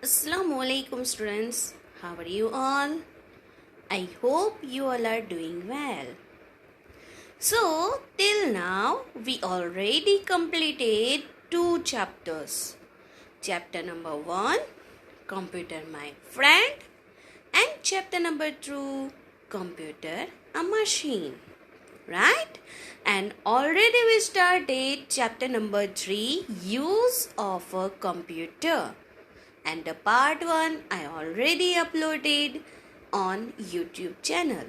Assalamualaikum students, how are you all? I hope you all are doing well. So till now we already completed 2 chapters. Chapter number 1, Computer My Friend, and chapter number 2, Computer a Machine. Right? And already we started chapter number 3, Use of a Computer. And the part 1 I already uploaded on YouTube channel.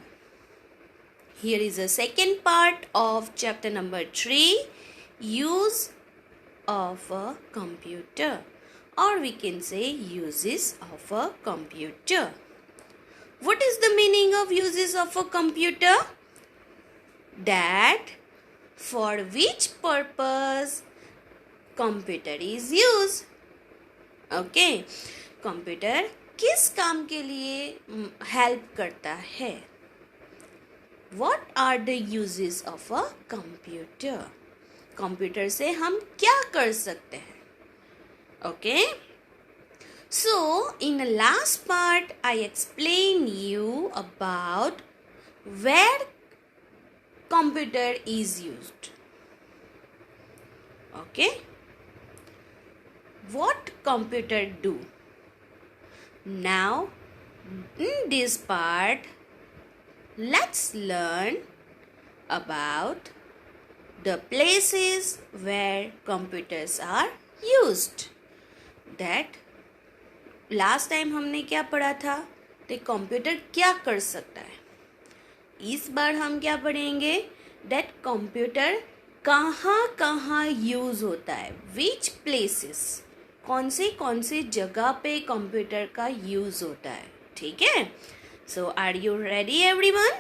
Here is the second part of chapter number 3, Use of a Computer, or we can say uses of a computer. What is the meaning of uses of a computer? That for which purpose computer is used. Okay computer किस काम के लिए help करता है? What are the uses of a computer? Computer से हम क्या कर सकते हैं? Okay, so in last part I explain you about where computer is used. Okay, what computer do. Now in this part let's learn about the places where computers are used. That last time हमने क्या पढ़ा था? तो computer क्या कर सकता है. इस बार हम क्या पढ़ेंगे? that कंप्यूटर कहाँ कहाँ यूज होता है. which places, कौन से जगह पे कंप्यूटर का यूज होता है. ठीक है, so are you ready everyone?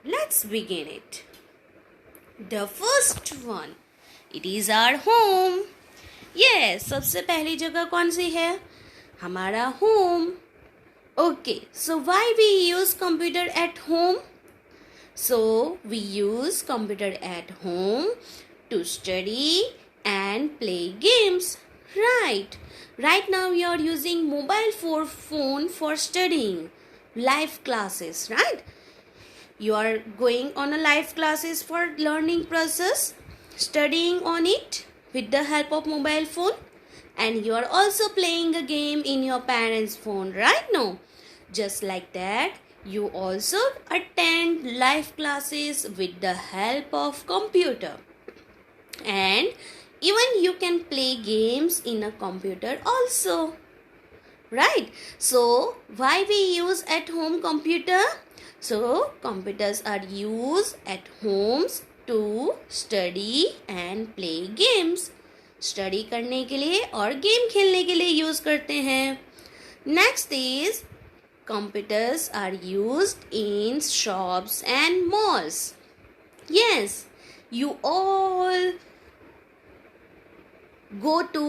Let's begin it. The first one, it is our home. Yes, सबसे पहली जगह कौन सी है? हमारा home. Okay, so why we use computer at home? So we use computer at home to study and play games. Right now you are using mobile phone for studying live classes, right? You are going on a live classes for learning process, studying on it with the help of mobile phone, and you are also playing a game in your parents' phone, right? No, just like that you also attend live classes with the help of computer, and even you can play games in a computer also, right? So why we use at home computer? So computers are used at homes to study and play games. Study करने के लिए और game खेलने के लिए use करते हैं. Next is computers are used in shops and malls. Yes, you all go to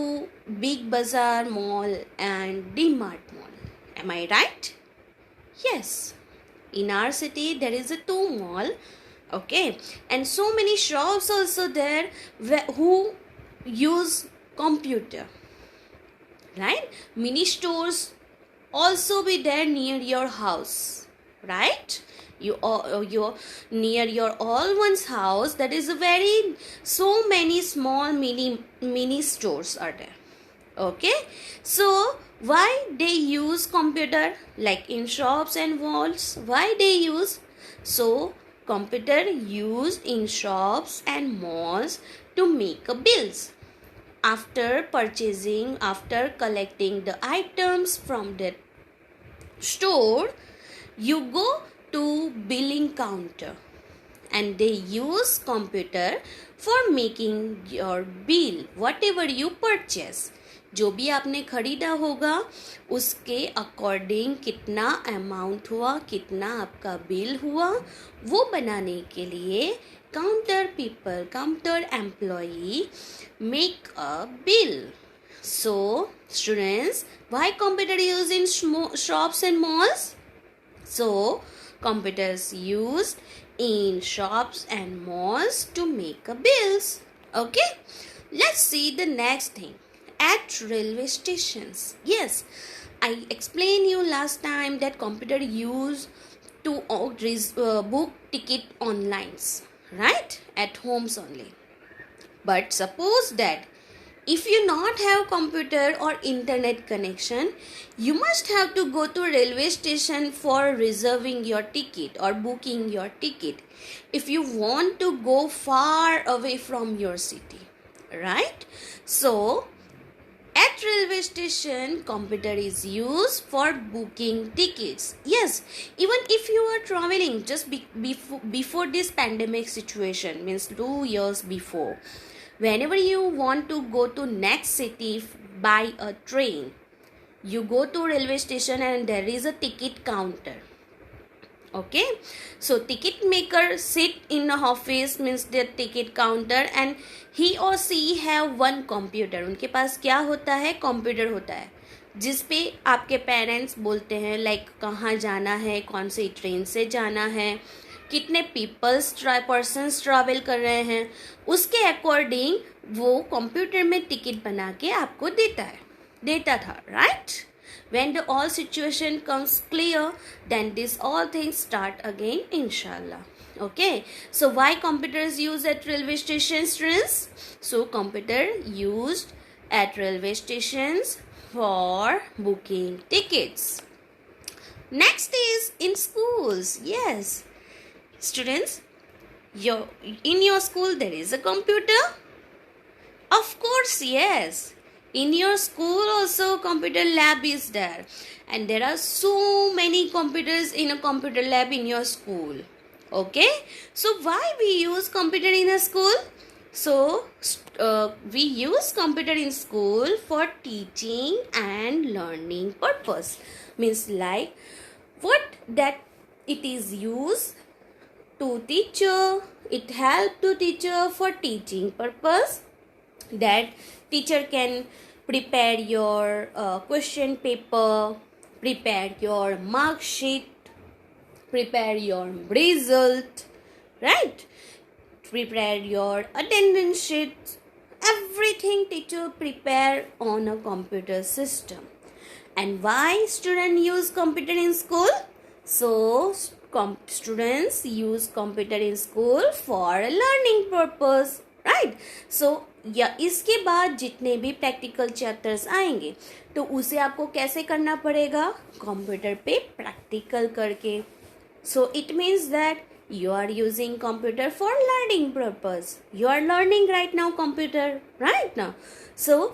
Big Bazaar Mall and D-Mart Mall. Am I right? Yes. In our city there is a 2 mall. Okay. And so many shops also there who use computer. Right? Mini stores also be there near your house. Right? You're near your all one's house, that is a very so many small mini stores are there. Okay, so why they use computer like in shops and malls? Why they use? So computer used in shops and malls to make a bills. After purchasing, after collecting the items from the store, you go to billing counter and they use computer for making your bill, whatever you purchase. जो भी आपने खरीदा होगा उसके according कितना amount हुआ, कितना आपका बिल हुआ, वो बनाने के लिए counter employee make a bill. So students, why computer used in shops and malls? So computers used in shops and malls to make a bills. Okay, let's see the next thing. at railway stations. Yes, I explained you last time that computer used to book ticket online, right? At homes only. But suppose that if you not have computer or internet connection, you must have to go to railway station for reserving your ticket or booking your ticket if you want to go far away from your city, right? So at railway station, computer is used for booking tickets. Yes, even if you are traveling just before this pandemic situation, means 2 years before, whenever you want to go to next city by a train, you go to railway station and there is a ticket counter. Okay, so ticket maker sit in the office, means the ticket counter, and he or she have one computer. उनके पास क्या होता है? Computer होता है जिस पे आपके parents बोलते हैं लाइक कहाँ जाना है, कौन सी ट्रेन से जाना है, कितने पर्सन्स ट्रैवल कर रहे हैं, उसके अकॉर्डिंग वो कंप्यूटर में टिकट बना के आपको देता था, right? When the all situation comes clear, then this all things start again, inshallah. Okay, so why computers used at railway stations, students? So computer used at railway stations for booking tickets. Next is in schools. Yes, students, in your school there is a computer? Of course, yes. In your school also computer lab is there, and there are so many computers in a computer lab in your school. Okay, so why we use computer in a school? So we use computer in school for teaching and learning purpose. Means like what that it is used to teacher, it help to teacher for teaching purpose, that teacher can prepare your question paper, prepare your mark sheet, prepare your result, right? Prepare your attendance sheet. Everything teacher prepare on a computer system. And why students use computer in school? So students use computer in school for a learning purpose, right? So या इसके बाद जितने भी practical chapters आएंगे तो उसे आपको कैसे करना पड़ेगा? कंप्यूटर पे प्रैक्टिकल करके. So it means that you are using computer for learning purpose. You are learning right now computer, right now. So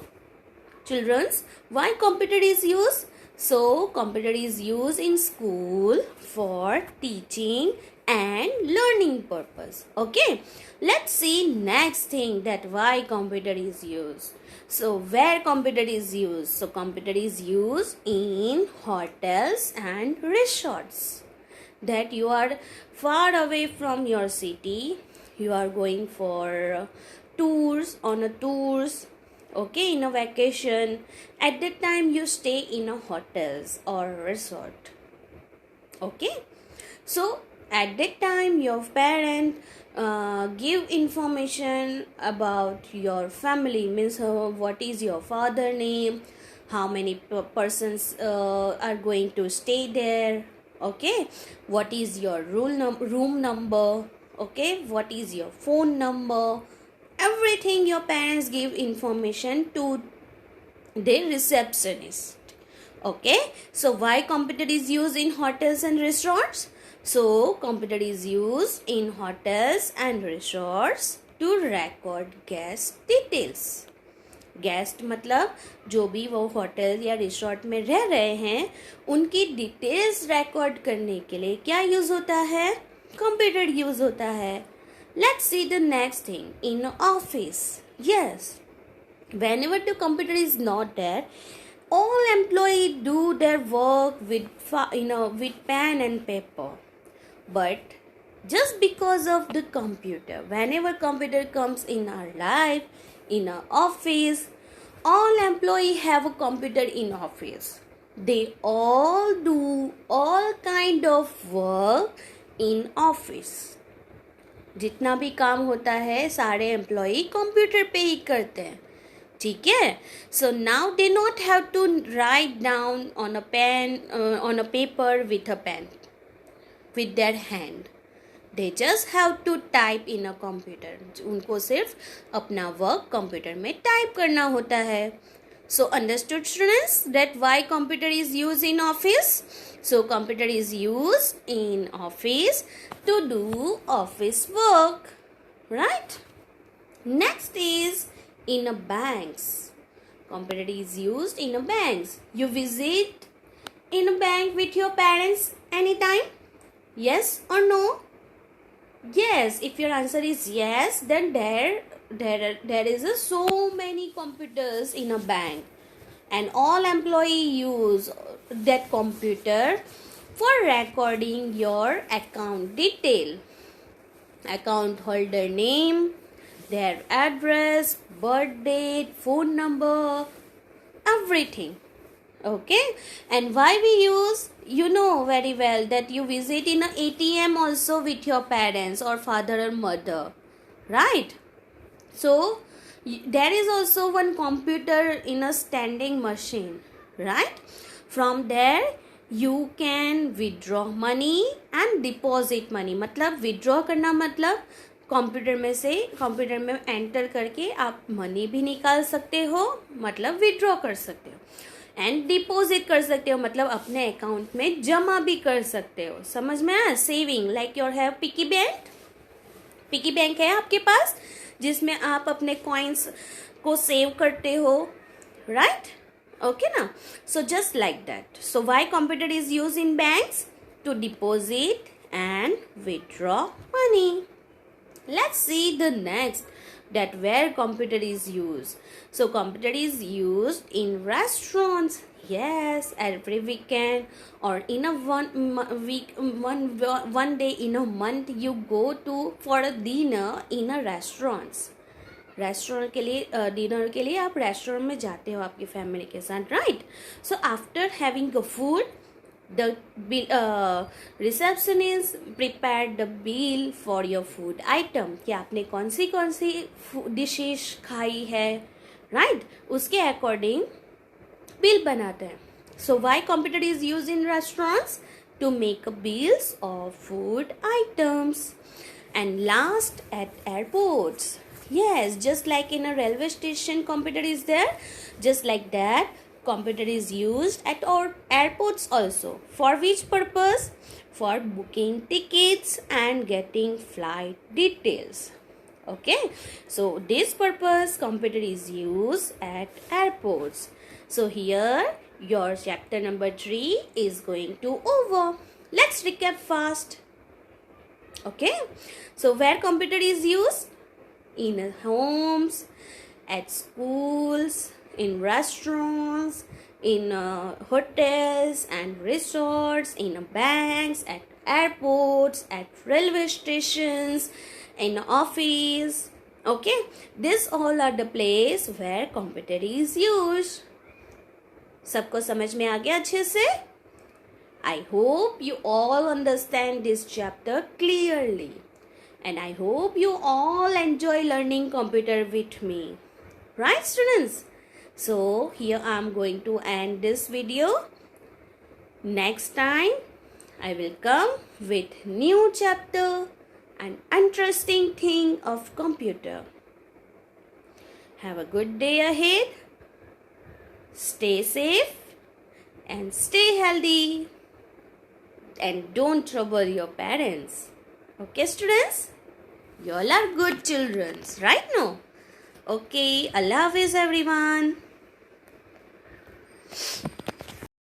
children's, why computer is used? So computer is used in school for teaching and learning purpose. Okay, let's see next thing, that why computer is used. So where computer is used? So computer is used in hotels and resorts. That you are far away from your city, you are going for tours, okay, in a vacation. At that time you stay in a hotels or resort. Okay, so at that time your parent give information about your family, means what is your father name, how many persons are going to stay there, okay, what is your room number, okay, what is your phone number, everything your parents give information to the receptionist. Okay, so why computer is used in hotels and resorts? So computer is used in hotels and resorts to record guest details. Guest मतलब जो भी वो hotel या resort में रह रहे हैं उनकी डिटेल्स रिकॉर्ड करने के लिए क्या यूज होता है? कंप्यूटर यूज होता है. Let's see the next thing in office. Yes, whenever the computer is not there, all employees do their work with pen and paper. But just because of the computer, whenever computer comes in our life, in our office, all employees have a computer in office. They all do all kind of work in office. जितना भी काम होता है सारे employee computer पे ही करते हैं. ठीक है. So now they not have to write down on a pen, on a paper with a pen, with their hand. They just have to type in a computer. उनको सिर्फ अपना वर्क कंप्यूटर में type करना होता है. So understood students that why computer is used in office? So computer is used in office to do office work, right? Next is in a banks. Computer is used in a banks. You visit in a bank with your parents anytime? Yes or no? Yes. If your answer is yes, then there is so many computers in a bank, and all employee use that computer for recording your account detail, account holder name, their address, birth date, phone number, everything. Okay, and why we use, you know very well that you visit in a ATM also with your parents or father or mother, right? So there is also one computer in a standing machine, right? From there you can withdraw money and deposit money. मतलब withdraw करना मतलब computer में से, computer में enter करके आप money भी निकाल सकते हो, मतलब विड्रॉ कर सकते हो, एंड डिपॉजिट कर सकते हो, मतलब अपने अकाउंट में जमा भी कर सकते हो. समझ में आया? Saving like your have piggy bank. Piggy bank है आपके पास जिसमें आप अपने कॉइन्स को सेव करते हो, राइट? ओके ना. So just like that. So why computer is used in banks? To deposit and withdraw money. Let's see the next, that where computer is used. So computer is used in restaurants. Yes, every weekend or in a one day in a month you go to for a dinner in a restaurants. Restaurant के लिए dinner के लिए आप restaurant में जाते हो आपकी family के साथ, right? So after having a food, the receptionist prepared the bill for your food item, कि आपने कौन सी डिशेस खाई है, राइट? उसके अकॉर्डिंग बिल बनाते हैं. So why computer is used in restaurants? To make bills of food items. And last, at airports. Yes, just like in a railway station computer is there, just like that computer is used at our airports also. For which purpose? For booking tickets and getting flight details. Okay, so this purpose computer is used at airports. So here your chapter number 3 is going to over. Let's recap fast. Okay, so where computer is used? In homes, at schools, in restaurants, in hotels and resorts, in banks, at airports, at railway stations, in office. Okay, this all are the place where computer is used. सबको समझ में आ गया अच्छे से? I hope you all understand this chapter clearly. And I hope you all enjoy learning computer with me. Right, students? So, here I am going to end this video. Next time, I will come with new chapter and interesting thing of computer. Have a good day ahead. Stay safe and stay healthy. And don't trouble your parents. Okay, students? You all are good children, right? No? Okay, Allah Hafiz everyone.